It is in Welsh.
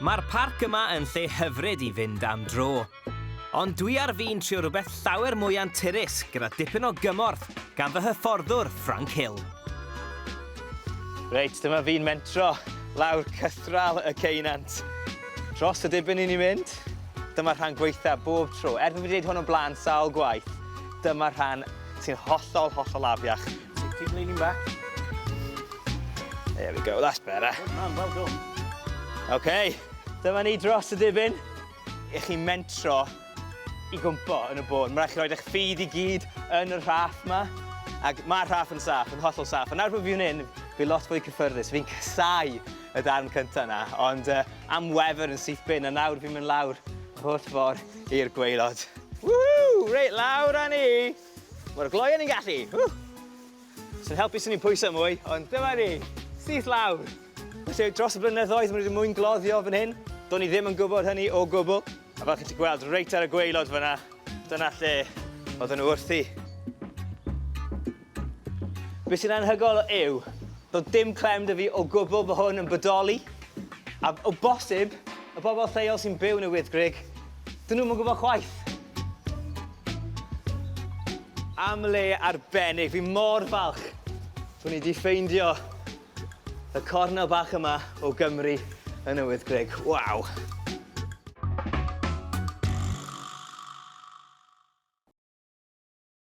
Mae'r parc yma yn lle hyfryd i fynd am dro. Ond dwi ar fi'n trio rhywbeth llawer mwy anturus gyda dipyn o gymorth gan fy hyfforddwr Frank Hill. Reit, dyma fi'n mentro lawr Cythraul y Ceunant. Dros y Dibyn i ni mynd. Dyma'r rhan gweitha bob tro. Er fi wedi gwneud hwn o blaen sawl gwaith, dyma'r rhan sy'n hollol afiach. Keep leaning back. There we go, that's better. Good man, well done. OK, dyma ni dros y Dibyn. I chi mentro i gwmpo yn y bôn. Mae'n rhaid chi roed eich ffydd i gyd yn y rhaff yma. Ac mae'r rhaff yn saff, yn hollol saff. A nawr bod fi'n hyn, fi'n lot fwy cyfforddus. Fi'n casau y darn cyntaf yna. Ond am wefr yn syth bin, a nawr fi'n mynd lawr yr holl ffordd i'r gwaelod. Woo! Reit, lawr â ni. Mae'r gloi yn ni'n gallu. Sy'n helpu sy'n ni'n pwyso mwy, ond dyma ni. Syth lawr. Felly, dros y blynyddoedd, mae wedi mwyn gloddio fan hyn. Do'n i ddim yn gwybod hynny o gwbl. A fel chi wedi gweld, reit ar y gwaelod fyna, dyna lle oedden nhw wrthi. Be sy'n anhygol yw, doedd dim clem dy fi o gwbl bod hwn yn bodoli. A o bosib, y bobl lleol sy'n byw yn y Wyddgrug, dyn nhw'n gwybod chwaith. Am le arbennig, fi mor falch bod ni wedi ffeindio y cornel bach yma o Gymru yn y Wyddgrug. Waw!